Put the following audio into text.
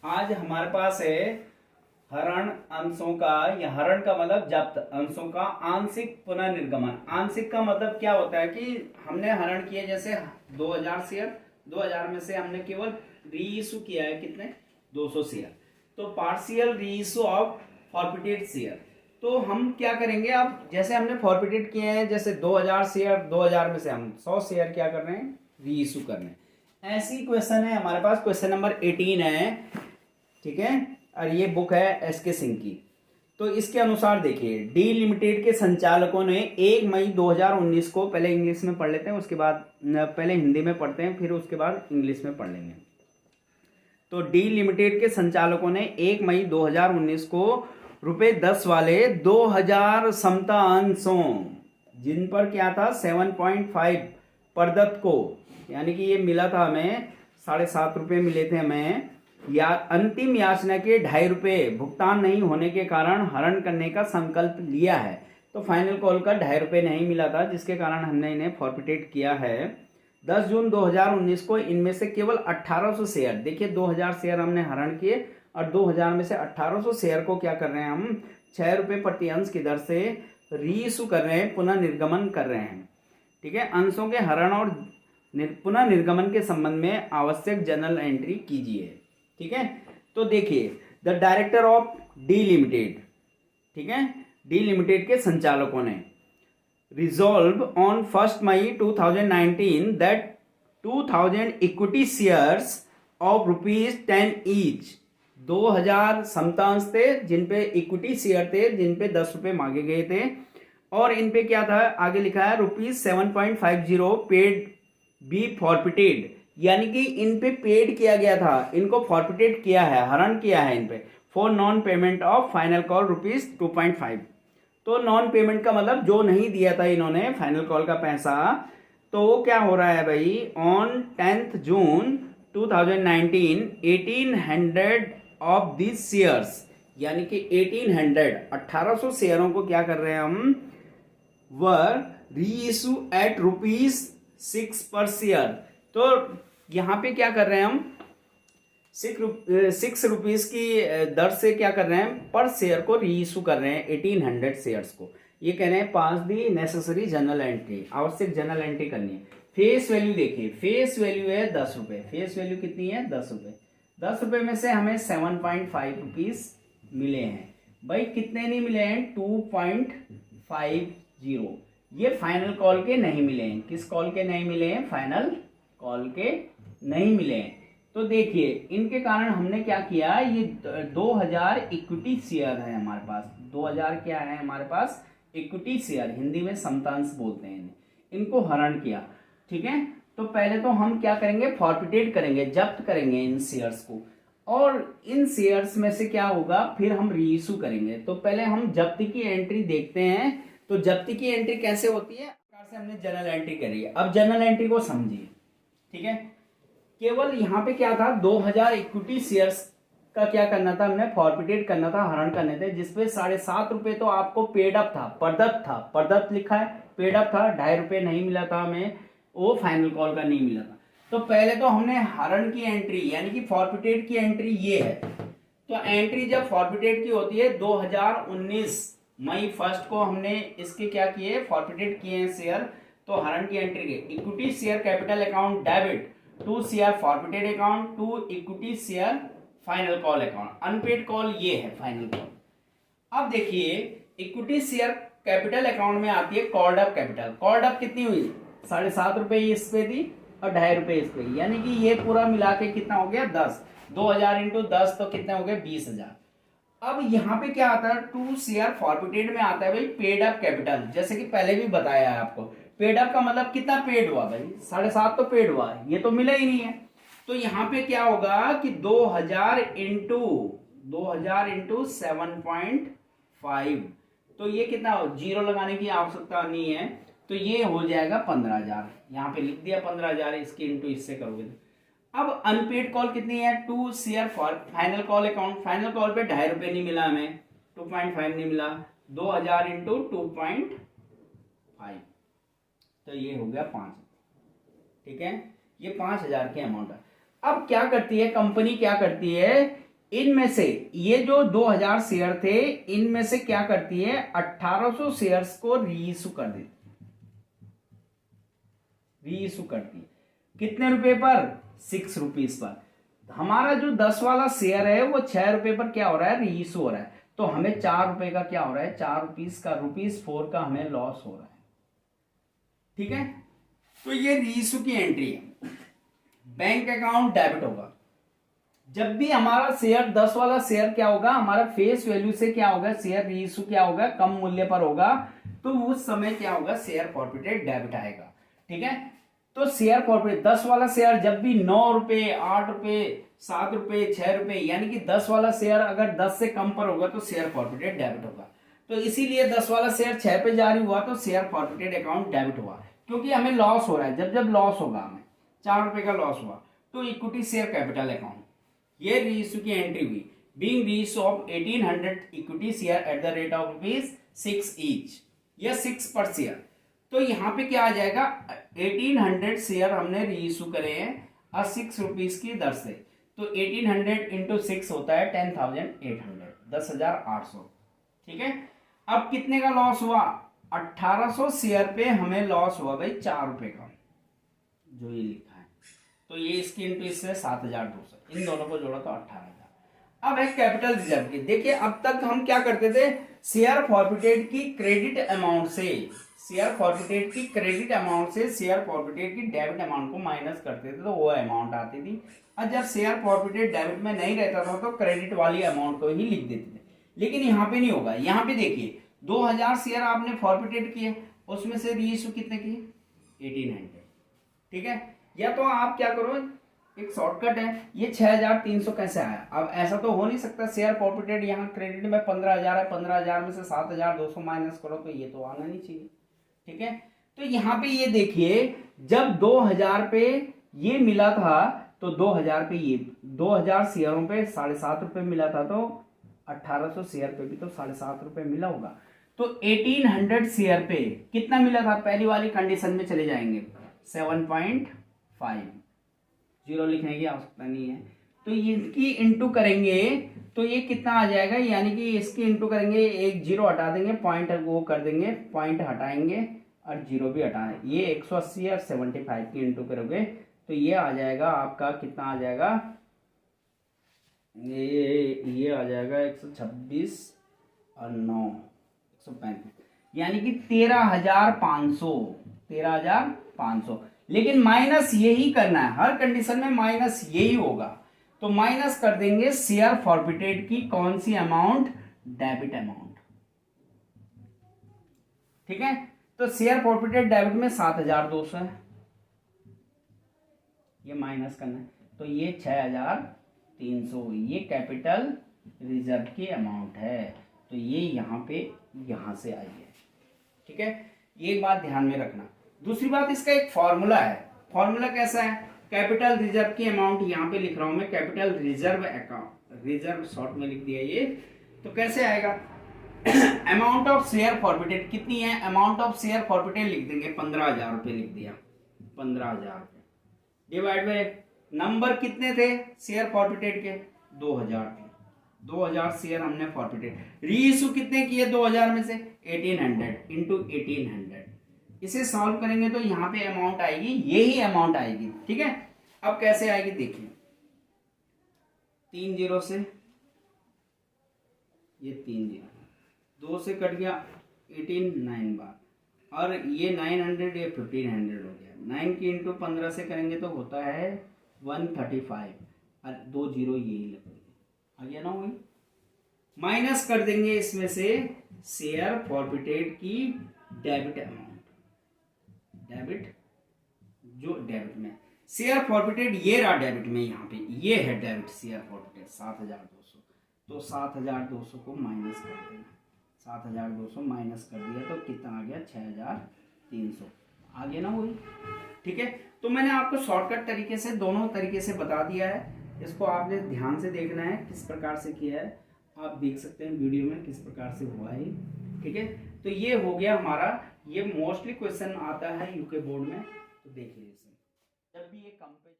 आज हमारे पास है हरण अंशों का, या हरण का मतलब जब्त अंशों का आंशिक पुनर्निर्गमन। आंशिक का मतलब क्या होता है कि हमने हरण किए, जैसे 2000 शेयर, 2000 में से हमने केवल रीइशू किया है कितने, 200 शेयर। तो partial reissue of forfeited share. तो हम क्या करेंगे, अब जैसे हमने फॉरफिटेड किए हैं, जैसे 2000 शेयर, 2000 में से हम 100 शेयर क्या कर रहे हैं, रीइशू कर रहे हैं। ऐसी क्वेश्चन है हमारे पास, क्वेश्चन नंबर 18 है, ठीक है। और ये बुक है एसके सिंह की। तो इसके अनुसार देखिए, डी लिमिटेड के संचालकों ने 1 मई 2019 को, पहले इंग्लिश में पढ़ लेते हैं, उसके बाद पहले हिंदी में पढ़ते हैं, फिर उसके बाद इंग्लिश में पढ़ लेंगे। तो डी लिमिटेड के संचालकों ने 1 मई 2019 को ₹10 वाले 2000 समता अंशों, जिन पर क्या था 7.5 प्रदत्त को, यानी कि ये मिला था हमें, ₹7.5 मिले थे हमें, या अंतिम याचना के ₹2.5 भुगतान नहीं होने के कारण हरण करने का संकल्प लिया है। तो फाइनल कॉल का ₹2.5 नहीं मिला था, जिसके कारण हमने इन्हें फॉरफिटेड किया है। 10 जून 2019 को इनमें से केवल 1800 शेयर, देखिए 2000 शेयर हमने हरण किए और 2000 में से 1800 शेयर को क्या कर रहे हैं हम, ₹6 प्रति अंश की दर से रीइशू कर रहे हैं, पुनः निर्गमन कर रहे हैं। ठीक है, अंशों के हरण और पुनः निर्गमन के संबंध में आवश्यक जर्नल एंट्री कीजिए। ठीक है, तो देखिए the director of D limited, ठीक है, डी लिमिटेड के संचालकों ने resolved on 1 May 2019 that 2000 equity shares of ₹10 each, 2000 समतांश थे जिन पे इक्विटी शेयर थे, जिन पे ₹10 मांगे गए थे, और इन पे क्या था, आगे लिखा है ₹7.50 पेड बी फॉरफिटेड, यानी कि इन पे पेड किया गया था, इनको फॉरफिटेड किया है, हरण किया है इन पे, for non payment of final call ₹2.5। तो नॉन पेमेंट का मतलब जो नहीं दिया था इन्होंने फाइनल कॉल का पैसा, तो वो क्या हो रहा है भाई, on 10 June 2019 1800 of this shares, यानी कि 1800 शेयरों को क्या कर रहे हैं हम, वर रीइशू एट ₹6 पर शेयर। तो यहाँ पे क्या कर रहे हैं हम, 6 रुपीज की दर से क्या कर रहे हैं, पर शेयर को रीइशू कर रहे हैं 1800 शेयर्स को। ये कह रहे हैं पास दी नेसेसरी जनरल एंट्री, आवश्यक जनरल एंट्री करनी है। फेस वैल्यू देखिए, फेस वैल्यू है ₹10, फेस वैल्यू कितनी है, ₹10। ₹10 में से हमें 7.5 मिले हैं भाई, कितने नहीं मिले हैं, 2.50। ये फाइनल कॉल के नहीं मिले हैं, किस कॉल के नहीं मिले हैं, फाइनल कॉल के नहीं मिले हैं। तो देखिए इनके कारण हमने क्या किया, ये 2000 इक्विटी शेयर है हमारे पास, 2000 क्या है हमारे पास, इक्विटी शेयर, हिंदी में समतांश बोलते हैं इन्हें, इनको हरण किया। ठीक है, तो पहले तो हम क्या करेंगे, फॉरफिटेड करेंगे, जब्त करेंगे इन शेयर्स को, और इन शेयर्स में से क्या होगा, फिर हम रीइशू करेंगे। तो पहले हम जब्ती की एंट्री देखते हैं। तो जब्ती की एंट्री कैसे होती है, प्रकार से हमने जनरल एंट्री करी है। अब जनरल एंट्री को समझिए, ठीक है। केवल यहाँ पे क्या था, 2000 इक्विटी शेयर्स का क्या करना था, हमने फॉरफिटेड करना था, हरण करने थे, जिसपे ₹7.5 तो आपको पेड अप था, प्रदत्त था, प्रदत्त लिखा है, पेड अप था, ₹2.5 नहीं मिला था हमें, वो फाइनल कॉल का नहीं मिला था। तो पहले तो हमने हरण की एंट्री, यानी कि फॉरफिटेड की एंट्री ये है। तो एंट्री जब फॉरफिटेड की होती है, 2019 मई 1 को हमने इसके क्या किए, फॉरफिटेड किए हैं शेयर। तो हरण की एंट्री के, equity share capital account debit to share forfeited account to equity share final call account, unpaid call ये है फाइनल कॉल। अब देखिए इक्विटी शेयर कैपिटल अकाउंट में आती है called up capital. Called up कितनी हुई, ₹7.5 इस पे दी और ₹2.5 इस पे, यानी कि ये पूरा मिला के कितना हो गया, 10, 2000 इंटू 10 तो कितने हो गए, 20,000। अब यहाँ पे क्या आता है, टू शेयर फॉरफिटेड में आता है भाई पेड अप कैपिटल, जैसे कि पहले भी बताया है आपको। पेड अप का मतलब कितना पेड हुआ भाई, 7.5 तो पेड हुआ, ये तो मिला ही नहीं है। तो यहाँ पे क्या होगा कि 2000 इंटू 7.5, तो ये कितना, जीरो लगाने की आवश्यकता नहीं है, तो ये हो जाएगा 15,000। यहाँ पे लिख दिया 15,000, इसकी इंटू इससे करोगे तो। अब अनपेड कॉल कितनी है, to share for final call account, final call पे ₹2.5 नहीं मिला हमें, 2.5 नहीं मिला, 2000 इंटू 2.5, तो ये हो गया 5। ठीक है, ये 5,000 की अमाउंट है। अब क्या करती है कंपनी, क्या करती है इनमें से ये जो 2000 शेयर थे, इनमें से क्या करती है, 1800 शेयर्स को रीइशू कर देती है, रीइशू करती है। कितने रुपए पर, 6 रुपीज पर। हमारा जो 10 वाला शेयर है वो 6 रुपए पर क्या हो रहा है, रीइशू हो रहा है। तो हमें 4 रुपए का क्या हो रहा है, 4 रुपीज का, ₹4 का हमें लॉस हो रहा है। ठीक है, तो ये रीइशू की एंट्री है। बैंक अकाउंट डेबिट होगा जब भी हमारा शेयर 10 वाला शेयर क्या होगा, हमारा फेस वैल्यू से क्या होगा, शेयर रीइशू क्या होगा, कम मूल्य पर होगा, तो उस समय क्या होगा, शेयर फॉरफिटेड डेबिट आएगा। ठीक है, तो शेयर फॉरफिटेड 10 वाला शेयर जब भी 9 रुपए, 8 रुपए, 7 रुपए, 6 रुपए, यानी कि 10 वाला शेयर अगर 10 से कम पर होगा तो शेयर फॉरफिटेड डेबिट होगा। तो इसीलिए 10 वाला शेयर 6 पे जारी हुआ तो शेयर फॉरफिटेड अकाउंट डेबिट हुआ, क्योंकि हमें लॉस हो रहा है। जब जब लॉस होगा, हमें 4 रुपए का लॉस हुआ, तो इक्विटी शेयर कैपिटल अकाउंट, ये रीइशू की एंट्री हुई। Being reissue of 1800 equity share at the rate of ₹6 each, या 6 पर शेयर। तो यहाँ पे क्या आ जाएगा, 1800 शेयर हमने रीइशू करे हैं और 6 रुपीज की दर से, तो 1800 इंटू 6 होता है 10,800, 10,800। ठीक है, अब कितने का लॉस हुआ, 1800 शेयर पे हमें लॉस हुआ भाई 4 रुपए का, जो ये लिखा है। तो ये इसकी इंटू इससे 7,200, इन दोनों को जोड़ा तो 18,000। अब है कैपिटल रिजर्व की। देखिए, अब तक हम क्या करते थे, शेयर फॉरफिटेड की क्रेडिट अमाउंट से, शेयर फॉरफिटेड की क्रेडिट अमाउंट से शेयर फॉरफिटेड की डेबिट अमाउंट को माइनस करते थे, तो वो अमाउंट आती थी। और जब शेयर फॉरफिटेड डेबिट में नहीं रहता था तो क्रेडिट वाली अमाउंट को ही लिख देते थे। लेकिन यहाँ पे नहीं होगा। यहाँ पे देखिए, 2000 शेयर आपने फॉरफिटेड किए, उसमें से रीइशू कितने किए, 1800। ठीक है, या तो आप क्या करो, एक शॉर्टकट है, ये 6300 कैसे आया। अब ऐसा तो हो नहीं सकता, शेयर फॉरफिटेड यहाँ क्रेडिट में 15,000 है, 15,000 में से 7,200 माइनस करो, तो ये तो आना नहीं चाहिए। ठीक है, तो यहाँ पे ये देखिए, जब 2000 पे ये मिला था, तो 2000 पे ये 2000 शेयरों पे 7.5 रुपए मिला था, तो 1800 शेयर पे भी तो 7.5 रुपए मिला होगा। तो 1800 शेयर पे कितना मिला था, पहली वाली कंडीशन में चले जाएंगे, 7.5, जीरो लिखने की आवश्यकता नहीं है। तो इसकी इंटू करेंगे तो ये कितना आ जाएगा, यानी कि इसकी इंटू करेंगे, एक जीरो हटा देंगे, पॉइंट वो कर देंगे, पॉइंट हटाएंगे और जीरो भी हटाएं, ये 180 और 75 की इंटू करोगे तो ये आ जाएगा आपका, कितना आ जाएगा, ये आ जाएगा 126 और 9 135, यानी कि 13,500, 13,500। लेकिन माइनस यही करना है, हर कंडीशन में माइनस यही होगा। तो माइनस कर देंगे शेयर फॉरफिटेड की कौन सी अमाउंट, डेबिट अमाउंट। ठीक है, तो शेयर फॉरफिटेड डेबिट में 7,200 है, ये माइनस करना है, तो ये 6,300, ये कैपिटल रिजर्व की अमाउंट है। तो ये यहाँ पे, यहां से आई है। ठीक है, ये बात ध्यान में रखना। दूसरी बात, इसका एक फॉर्मूला है। फॉर्मूला कैसा है, कैपिटल रिजर्व की अमाउंट यहाँ पे लिख रहा हूं मैं, capital reserve account, reserve short में लिख दिया ये। तो कैसे आएगा, अमाउंट ऑफ शेयर फॉरफिटेड कितनी है, अमाउंट ऑफ शेयर फॉरफिटेड लिख देंगे, 15,000 रुपए लिख दिया, 15,000 रुपए डिवाइड बाय नंबर कितने थे शेयर फॉरफिटेड के, 2000 थे, 2000 शेयर हमने फॉरफिटेड। रीइशू कितने किए 2000 में से, 1800 इंटू 1800। इसे सॉल्व करेंगे तो यहाँ पे अमाउंट आएगी, यही अमाउंट आएगी। ठीक है, अब कैसे आएगी देखिए, 3 जीरो से ये 3 जीरो, 2 से कट गया 18, 9 बार, और ये 900, ये 1500 हो गया। 9 की इंटू 15 से करेंगे तो होता है 135, और 2 जीरो यही लगेंगे, आ गया ना वही। माइनस कर देंगे इसमें से शेयर फॉरफिटेड की डेबिट अमाउंट, डेबिट जो डेबिट में शेयर फॉरफिटेड, ये रहा डेबिट में, यहाँ पे ये है डेबिट शेयर फॉरफिटेड 7,200, तो 7,200 को माइनस कर देना, 7,200 माइनस कर दिया तो कितना आ गया, 6,300, आ गया ना वही। ठीक है, तो मैंने आपको शॉर्टकट तरीके से, दोनों तरीके से बता दिया है। इसको आपने ध्यान से देखना है किस प्रकार से किया है, आप देख सकते हैं वीडियो में किस प्रकार से हुआ है। ठीक है, तो ये हो गया हमारा, ये मोस्टली क्वेश्चन आता है यूके बोर्ड में, तो देख लीजिए जब भी ये कम पे